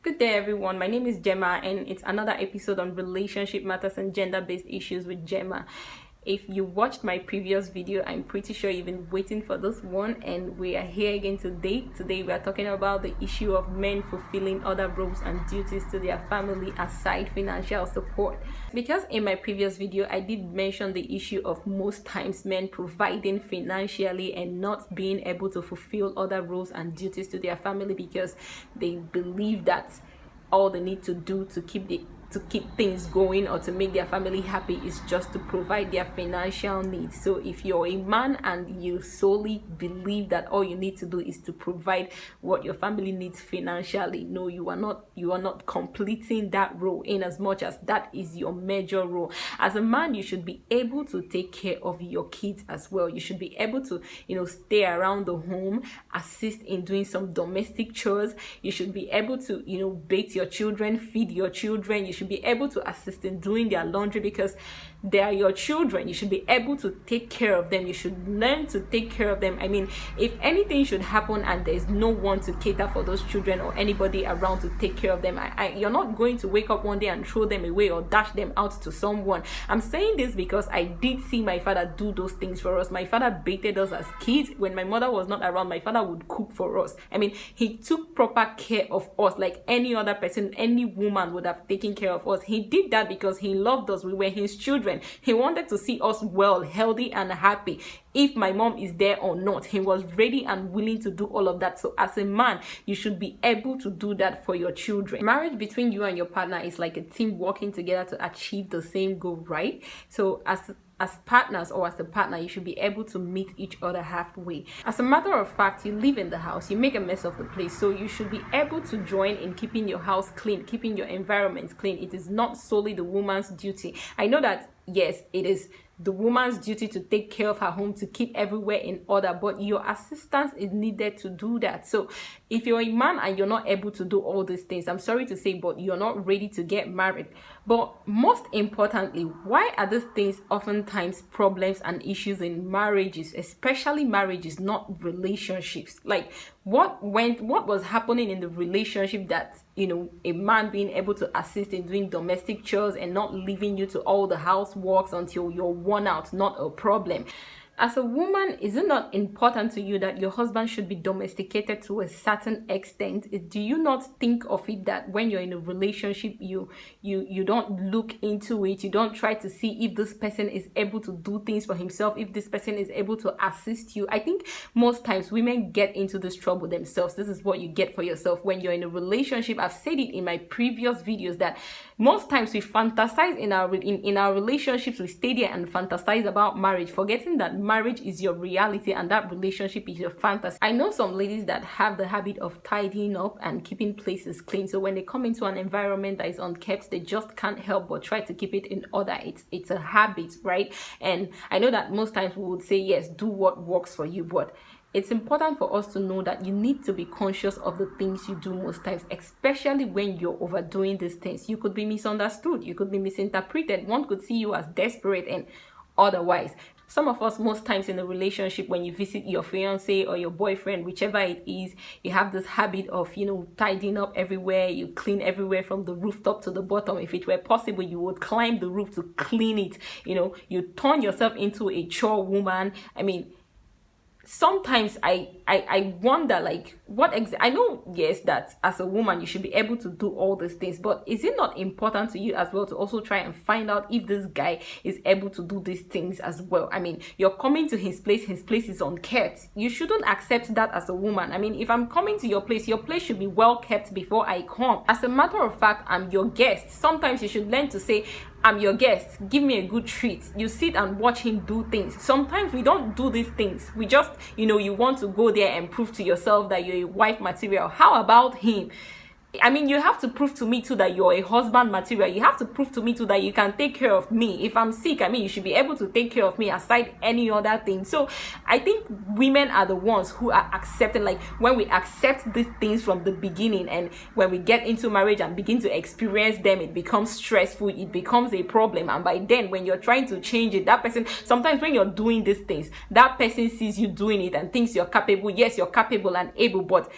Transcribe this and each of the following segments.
Good day, everyone. My name is Gemma, and it's another episode on relationship matters and gender-based issues with Gemma. If you watched my previous video, I'm pretty sure you've been waiting for this one, and we are here again today. Today, we are talking about the issue of men fulfilling other roles and duties to their family aside financial support. Because in my previous video, I did mention the issue of most times men providing financially and not being able to fulfill other roles and duties to their family because they believe that all they need to do to keep things going or to make their family happy is just to provide their financial needs. So if you're a man and you solely believe that all you need to do is to provide what your family needs financially, no, you are not completing that role, in as much as that is your major role. As a man, you should be able to take care of your kids as well. You should be able to stay around the home, assist in doing some domestic chores. You should be able to bathe your children, feed your children. You should be able to assist in doing their laundry because they are your children. You should be able to take care of them. You should learn to take care of them. I mean, if anything should happen and there's no one to cater for those children or anybody around to take care of them, you're not going to wake up one day and throw them away or dash them out to someone. I'm saying this because I did see my father do those things for us. My father bathed us as kids. When my mother was not around, my father would cook for us. I mean, he took proper care of us like any other person, any woman would have taken care of us. He did that because he loved us. We were his children. He wanted to see us well, healthy, and happy. If my mom is there or not, he was ready and willing to do all of that. So as a man, you should be able to do that for your children. Marriage between you and your partner is like a team working together to achieve the same goal, right? So as partners or as a partner, you should be able to meet each other halfway. As a matter of fact, you live in the house, you make a mess of the place, so you should be able to join in keeping your house clean, keeping your environment clean. It is not solely the woman's duty. I know that, yes, it is the woman's duty to take care of her home, to keep everywhere in order, but your assistance is needed to do that. So if you're a man and you're not able to do all these things, I'm sorry to say, but you're not ready to get married. But most importantly, why are these things oftentimes problems and issues in marriages, especially marriages, not relationships? Like what was happening in the relationship that a man being able to assist in doing domestic chores and not leaving you to all the houseworks until you're worn out, not a problem. As a woman, is it not important to you that your husband should be domesticated to a certain extent? Do you not think of it that when you're in a relationship, you don't look into it, you don't try to see if this person is able to do things for himself, if this person is able to assist you? I think most times women get into this trouble themselves. This is what you get for yourself when you're in a relationship. I've said it in my previous videos that most times we fantasize in our relationships. We stay there and fantasize about marriage, forgetting that marriage is your reality and that relationship is your fantasy. I know some ladies that have the habit of tidying up and keeping places clean. So when they come into an environment that is unkept, they just can't help but try to keep it in order. It's a habit, right? And I know that most times we would say, yes, do what works for you, but it's important for us to know that you need to be conscious of the things you do most times, especially when you're overdoing these things. You could be misunderstood. You could be misinterpreted. One could see you as desperate and otherwise. Some of us, most times in a relationship, when you visit your fiance or your boyfriend, whichever it is, you have this habit of, tidying up everywhere. You clean everywhere from the rooftop to the bottom. If it were possible, you would climb the roof to clean it. You turn yourself into a chore woman. I mean, sometimes I wonder, like, I know, yes, that as a woman you should be able to do all these things, but is it not important to you as well to also try and find out if this guy is able to do these things as well? I mean, you're coming to his place is unkept. You shouldn't accept that as a woman. I mean, if I'm coming to your place should be well kept before I come. As a matter of fact, I'm your guest. Sometimes you should learn to say, I'm your guest, give me a good treat. You sit and watch him do things. Sometimes we don't do these things. We just, you want to go there and prove to yourself that you're a wife material. How about him? I mean, you have to prove to me too that you're a husband material. You have to prove to me too that you can take care of me. If I'm sick, I mean, you should be able to take care of me aside any other thing. So I think women are the ones who are accepting, like when we accept these things from the beginning and when we get into marriage and begin to experience them, it becomes stressful, it becomes a problem. And by then, when you're trying to change it, that person, sometimes when you're doing these things, that person sees you doing it and thinks you're capable. Yes, you're capable and able, but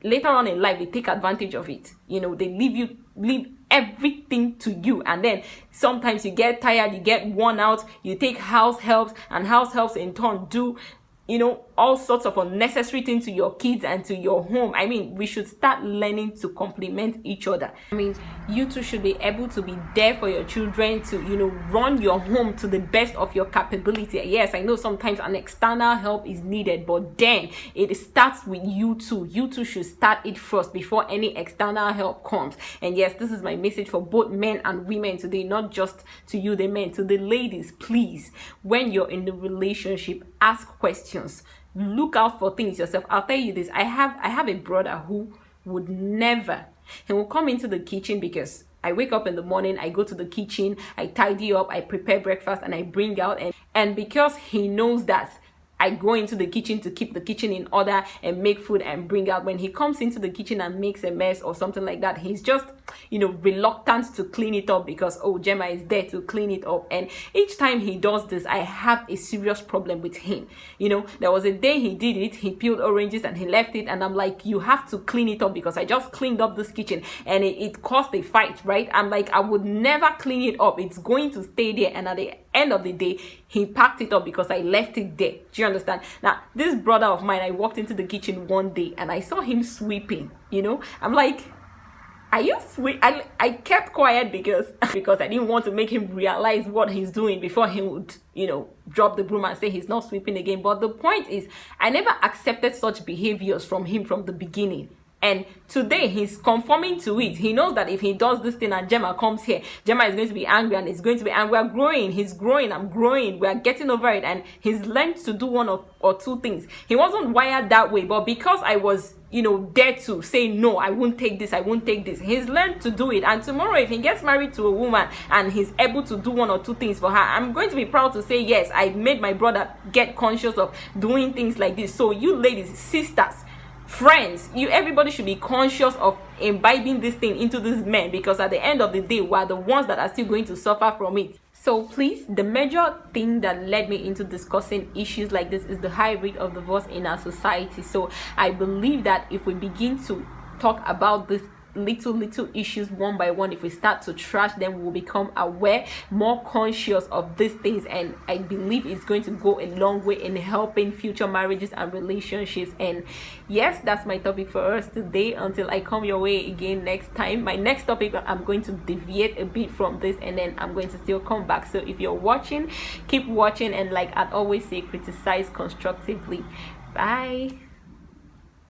later on in life they take advantage of it. You know, they leave everything to you, and then sometimes you get tired, you get worn out, you take house helps, and house helps in turn do, you know, all sorts of unnecessary things to your kids and to your home. I mean, we should start learning to complement each other. I mean, you two should be able to be there for your children, to, you know, run your home to the best of your capability. Yes, I know sometimes an external help is needed, but then it starts with you two. You two should start it first before any external help comes. And yes, this is my message for both men and women today, not just to you, the men. To the ladies, please, when you're in the relationship, ask questions. Look out for things yourself. I'll tell you this. I have a brother who would never, he will come into the kitchen, because I wake up in the morning, I go to the kitchen, I tidy up, I prepare breakfast, and I bring out, and because he knows that I go into the kitchen to keep the kitchen in order and make food and bring out, when he comes into the kitchen and makes a mess or something like that, he's just, you know, reluctant to clean it up, because, oh, Gemma is there to clean it up. And each time he does this, I have a serious problem with him. You know, there was a day he did it, he peeled oranges and he left it, and I'm like, you have to clean it up, because I just cleaned up this kitchen and it caused a fight, right? I'm like, I would never clean it up, it's going to stay there. And at the end of the day, he packed it up because I left it there. Do you understand? Now, this brother of mine, I walked into the kitchen one day and I saw him sweeping. You know, I'm like, are you sweep? I kept quiet because I didn't want to make him realize what he's doing before he would, you know, drop the broom and say he's not sweeping again. But the point is, I never accepted such behaviors from him from the beginning. And today he's conforming to it. He knows that if he does this thing and Gemma comes here, Gemma is going to be angry, and it's going to be, and we're growing. He's growing, I'm growing. We're getting over it. And he's learned to do one or two things. He wasn't wired that way, but because I was, you know, there to say, no, I won't take this, I won't take this, he's learned to do it. And tomorrow, if he gets married to a woman and he's able to do one or two things for her, I'm going to be proud to say, yes, I made my brother get conscious of doing things like this. So you ladies, sisters, friends, everybody should be conscious of imbibing this thing into these men, because at the end of the day, we're the ones that are still going to suffer from it. So please, the major thing that led me into discussing issues like this is the high rate of divorce in our society. So I believe that if we begin to talk about this little issues one by one, if we start to trash them, we'll become aware, more conscious of these things, and I believe it's going to go a long way in helping future marriages and relationships. And yes, that's my topic for us today. Until I come your way again next time, my next topic, I'm going to deviate a bit from this, and then I'm going to still come back. So if you're watching, keep watching, and like I always say, criticize constructively. Bye.